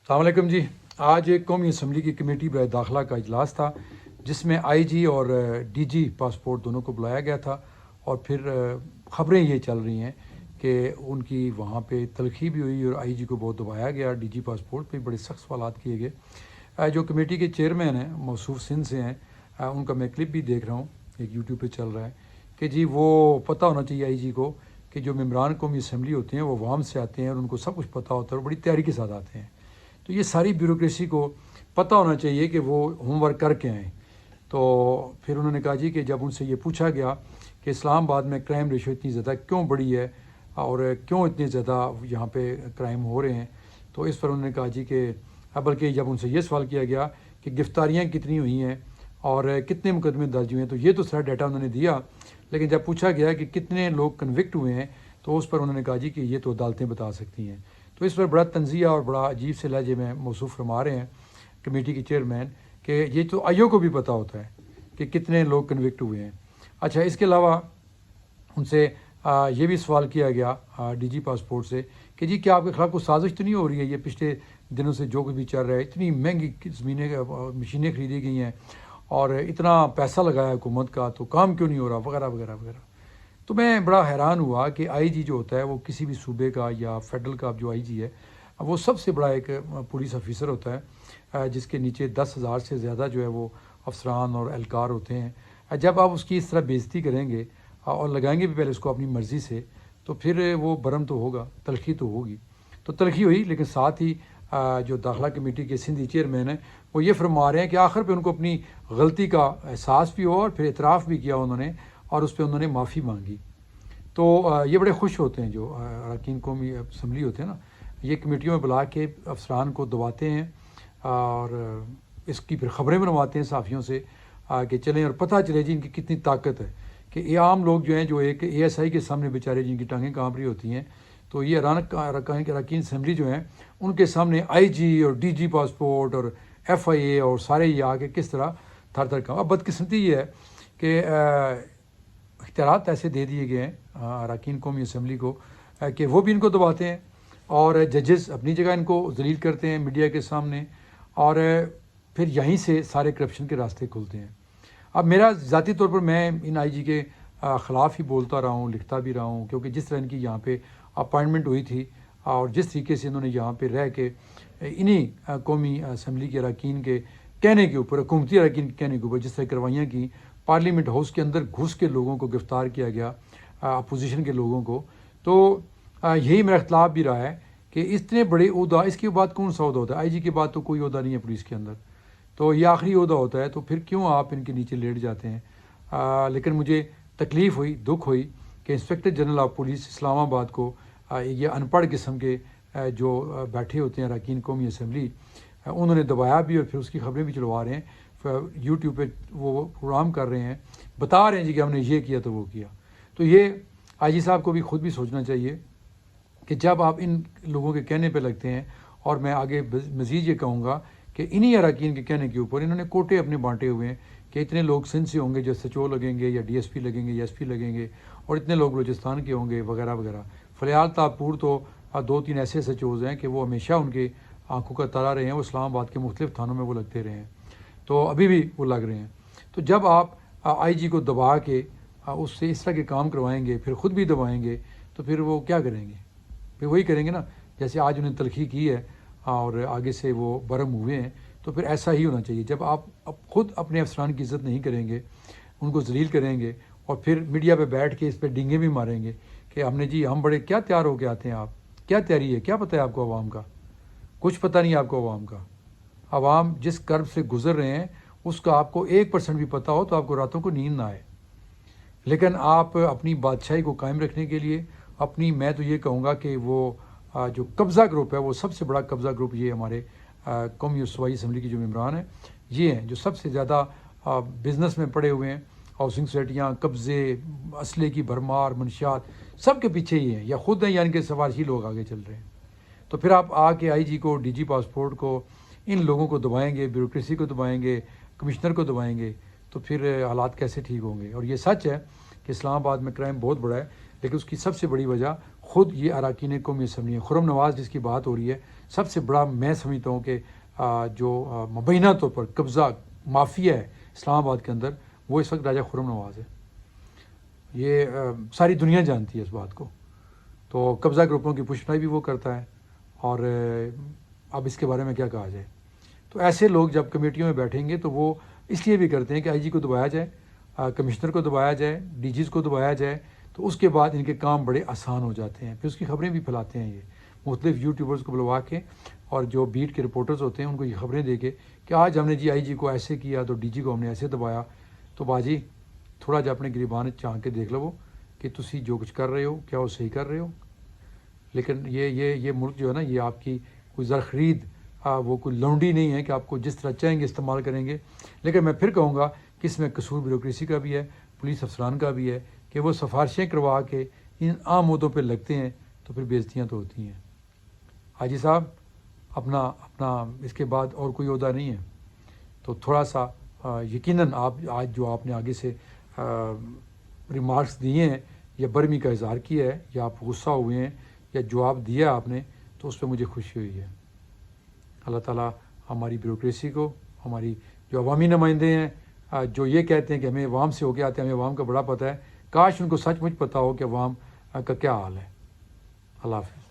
السلام علیکم جی۔ آج ایک قومی اسمبلی کی کمیٹی برائے داخلہ کا اجلاس تھا جس میں آئی جی اور ڈی جی پاسپورٹ دونوں کو بلایا گیا تھا، اور پھر خبریں یہ چل رہی ہیں کہ ان کی وہاں پہ تلخی بھی ہوئی اور آئی جی کو بہت دبایا گیا، ڈی جی پاسپورٹ پہ بڑے سخت سوالات کیے گئے۔ جو کمیٹی کے چیئرمین ہیں موصوف سندھ سے ہیں، ان کا میں کلپ بھی دیکھ رہا ہوں، ایک یوٹیوب پہ چل رہا ہے کہ جی وہ پتہ ہونا چاہیے آئی جی کو کہ جو ممبران قومی اسمبلی ہوتے ہیں وہ عوام سے آتے ہیں اور ان کو سب کچھ پتہ ہوتا ہے اور بڑی تیاری کے ساتھ آتے ہیں، تو یہ ساری بیوروکریسی کو پتہ ہونا چاہیے کہ وہ ہوم ورک کر کے آئیں۔ تو پھر انہوں نے کہا جی کہ جب ان سے یہ پوچھا گیا کہ اسلام آباد میں کرائم ریشو اتنی زیادہ کیوں بڑی ہے اور کیوں اتنے زیادہ یہاں پہ کرائم ہو رہے ہیں، تو اس پر انہوں نے کہا جی کہ بلکہ جب ان سے یہ سوال کیا گیا کہ گرفتاریاں کتنی ہوئی ہیں اور کتنے مقدمے درج ہوئے ہیں، تو یہ تو سارا ڈیٹا انہوں نے دیا، لیکن جب پوچھا گیا کہ کتنے لوگ کنوکٹ ہوئے ہیں تو اس پر انہوں نے کہا جی کہ یہ تو عدالتیں بتا سکتی ہیں۔ تو اس پر بڑا تنزیہ اور بڑا عجیب سے لہجے میں موصوف فرما رہے ہیں کمیٹی کے چیئرمین کہ یہ تو آئیو کو بھی پتہ ہوتا ہے کہ کتنے لوگ کنوکٹ ہوئے ہیں۔ اچھا، اس کے علاوہ ان سے یہ بھی سوال کیا گیا ڈی جی پاسپورٹ سے کہ جی کیا آپ کے خلاف کوئی سازش تو نہیں ہو رہی ہے؟ یہ پچھلے دنوں سے جو کچھ بھی چل رہا ہے، اتنی مہنگی مشینیں خریدی گئی ہیں اور اتنا پیسہ لگایا حکومت کا، تو کام کیوں نہیں ہو رہا وغیرہ وغیرہ وغیرہ۔ تو میں بڑا حیران ہوا کہ آئی جی جو ہوتا ہے وہ کسی بھی صوبے کا یا فیڈرل کا جو آئی جی ہے وہ سب سے بڑا ایک پولیس آفیسر ہوتا ہے، جس کے نیچے 10,000 سے زیادہ جو ہے وہ افسران اور اہلکار ہوتے ہیں۔ جب آپ اس کی اس طرح بےعزتی کریں گے اور لگائیں گے بھی پہلے اس کو اپنی مرضی سے، تو پھر وہ برہم تو ہوگا، تلخی تو ہوگی۔ تو تلخی ہوئی، لیکن ساتھ ہی جو داخلہ کمیٹی کے سندھی چیئرمین ہیں وہ یہ فرما رہے ہیں کہ آخر پہ ان کو اپنی غلطی کا احساس بھی ہوا اور پھر اعتراف بھی کیا انہوں نے، اور اس پہ انہوں نے معافی مانگی۔ تو یہ بڑے خوش ہوتے ہیں جو اراکین قومی اسمبلی ہوتے ہیں نا، یہ کمیٹیوں میں بلا کے افسران کو دباتے ہیں اور اس کی پھر خبریں بنواتے ہیں صحافیوں سے کہ چلیں اور پتہ چلے جی ان کی کتنی طاقت ہے، کہ یہ عام لوگ جو ہیں جو ایک اے ایس آئی کے سامنے بیچارے جن کی ٹانگیں کانپ رہی ہوتی ہیں، تو یہ اراکین اسمبلی جو ہیں ان کے سامنے آئی جی اور ڈی جی پاسپورٹ اور ایف آئی اے اور سارے یہ آ کے کس طرح تھر تھر کام۔ اب بدقسمتی یہ ہے کہ اختیارات ایسے دے دیے گئے ہیں اراکین قومی اسمبلی کو کہ وہ بھی ان کو دباتے ہیں، اور ججز اپنی جگہ ان کو ذلیل کرتے ہیں میڈیا کے سامنے، اور پھر یہیں سے سارے کرپشن کے راستے کھلتے ہیں۔ اب میرا ذاتی طور پر میں ان آئی جی کے خلاف ہی بولتا رہا ہوں، لکھتا بھی رہا ہوں، کیونکہ جس طرح ان کی یہاں پہ اپائنٹمنٹ ہوئی تھی اور جس طریقے سے انہوں نے یہاں پہ رہ کے انہی قومی اسمبلی کے اراکین کے کہنے کے اوپر، حکومتی اراکین کے کہنے کے اوپر جس طرح کروائیاں کی، پارلیمنٹ ہاؤس کے اندر گھس کے لوگوں کو گرفتار کیا گیا، اپوزیشن کے لوگوں کو، تو یہی میرا اختلاف بھی رہا ہے کہ اتنے بڑے عہدہ، اس کے بعد کون سا عہدہ ہوتا ہے؟ آئی جی کے بعد تو کوئی عہدہ نہیں ہے پولیس کے اندر، تو یہ آخری عہدہ ہوتا ہے، تو پھر کیوں آپ ان کے نیچے لیٹ جاتے ہیں؟ لیکن مجھے تکلیف ہوئی، دکھ ہوئی کہ انسپکٹر جنرل آف پولیس اسلام آباد کو یہ ان پڑھ قسم کے جو بیٹھے ہوتے ہیں اراکین قومی اسمبلی، انہوں نے دبایا بھی اور پھر اس کی خبریں بھی چلوا رہے ہیں، یوٹیوب پہ وہ پروگرام کر رہے ہیں، بتا رہے ہیں جی کہ ہم نے یہ کیا تو وہ کیا۔ تو یہ آئی جی صاحب کو بھی خود بھی سوچنا چاہیے کہ جب آپ ان لوگوں کے کہنے پہ لگتے ہیں، اور میں آگے مزید یہ کہوں گا کہ انہی اراکین کے کہنے کے اوپر انہوں نے کوٹے اپنے بانٹے ہوئے ہیں کہ اتنے لوگ سندھ سے ہوں گے جو ایس ایچ او لگیں گے یا ڈی ایس پی لگیں گے یا ایس پی لگیں گے، اور اتنے لوگ بلوچستان کے ہوں گے وغیرہ وغیرہ۔ فلیال تاپور تو 2-3 ایسے ایس ایچ اوز ہیں کہ وہ ہمیشہ ان کے آنکھوں کا تارا رہے ہیں، وہ اسلام آباد کے مختلف تھانوں میں وہ لگتے رہے ہیں، تو ابھی بھی وہ لگ رہے ہیں۔ تو جب آپ آئی جی کو دبا کے اس سے اس طرح کے کام کروائیں گے، پھر خود بھی دبائیں گے، تو پھر وہ کیا کریں گے؟ پھر وہی کریں گے نا جیسے آج انہیں تلخی کی ہے اور آگے سے وہ برہم ہوئے ہیں، تو پھر ایسا ہی ہونا چاہیے۔ جب آپ خود اپنے افسران کی عزت نہیں کریں گے، ان کو ذلیل کریں گے، اور پھر میڈیا پہ بیٹھ کے اس پہ ڈینگے بھی ماریں گے کہ ہم نے جی ہم بڑے کیا تیار ہو کے آتے ہیں، آپ کیا تیاری ہے، کیا پتہ ہے آپ کو عوام کا؟ کچھ پتہ نہیں آپ کو عوام کا۔ عوام جس کرب سے گزر رہے ہیں اس کا آپ کو 1% بھی پتہ ہو تو آپ کو راتوں کو نیند نہ آئے، لیکن آپ اپنی بادشاہی کو قائم رکھنے کے لیے اپنی، میں تو یہ کہوں گا کہ وہ جو قبضہ گروپ ہے، وہ سب سے بڑا قبضہ گروپ یہ ہمارے قومی صوبائی اسمبلی کے جو ممبران ہیں یہ ہیں جو سب سے زیادہ بزنس میں پڑے ہوئے ہیں، ہاؤسنگ سوسائٹیاں، قبضے، اسلحے کی بھرمار، منشیات، سب کے پیچھے یہ ہیں، یا خود ہیں یا ان کے سفارشی لوگ آگے چل رہے ہیں۔ تو پھر آپ آ کے آئی جی کو، ڈی جی پاسپورٹ کو، ان لوگوں کو دبائیں گے، بیوروکریسی کو دبائیں گے، کمشنر کو دبائیں گے، تو پھر حالات کیسے ٹھیک ہوں گے؟ اور یہ سچ ہے کہ اسلام آباد میں کرائم بہت بڑا ہے، لیکن اس کی سب سے بڑی وجہ خود یہ اراکین قومی اسمبلی ہیں۔ خرم نواز جس کی بات ہو رہی ہے، سب سے بڑا میں سمجھتا ہوں کہ جو مبینہ طور پر قبضہ مافیا ہے اسلام آباد کے اندر، وہ اس وقت راجہ خرم نواز ہے۔ یہ ساری دنیا جانتی ہے اس بات کو۔ تو قبضہ گروپوں کی پشپائی بھی وہ کرتا ہے، اور اب اس کے بارے میں کیا کہا جائے۔ تو ایسے لوگ جب کمیٹیوں میں بیٹھیں گے تو وہ اس لیے بھی کرتے ہیں کہ آئی جی کو دبایا جائے، کمشنر کو دبایا جائے، ڈی جیز کو دبایا جائے، تو اس کے بعد ان کے کام بڑے آسان ہو جاتے ہیں۔ پھر اس کی خبریں بھی پھیلاتے ہیں یہ مختلف یوٹیوبرز کو بلوا کے، اور جو بیٹ کے رپورٹرز ہوتے ہیں ان کو یہ خبریں دے کے کہ آج ہم نے جی آئی جی کو ایسے کیا، تو ڈی جی کو ہم نے ایسے دبایا۔ تو باجی تھوڑا جا اپنے گریبان چانک کے دیکھ لو کہ تسی جو کچھ کر رہے ہو کیا وہ صحیح کر رہے ہو۔ لیکن یہ ملک جو ہے نا، یہ آپ کی کوئی زر خرید وہ کوئی لونڈی نہیں ہے کہ آپ کو جس طرح چاہیں گے استعمال کریں گے۔ لیکن میں پھر کہوں گا کہ اس میں قصور بیوروکریسی کا بھی ہے، پولیس افسران کا بھی ہے کہ وہ سفارشیں کروا کے ان عام عہدوں پہ لگتے ہیں، تو پھر بےعزتیاں تو ہوتی ہیں۔ حاجی صاحب اپنا اس کے بعد اور کوئی عہدہ نہیں ہے، تو تھوڑا سا یقیناً آپ آج جو آپ نے آگے سے ریمارکس دیے ہیں یا برمی کا اظہار کیا ہے، یا آپ غصہ ہوئے ہیں یا جواب دیا آپ نے، تو اس پہ مجھے خوشی ہوئی ہے۔ اللہ تعالیٰ ہماری بیوروکریسی کو، ہماری جو عوامی نمائندے ہیں جو یہ کہتے ہیں کہ ہمیں عوام سے ہو کے آتے ہیں، ہمیں عوام کا بڑا پتہ ہے، کاش ان کو سچ مچ پتہ ہو کہ عوام کا کیا حال ہے۔ اللہ حافظ۔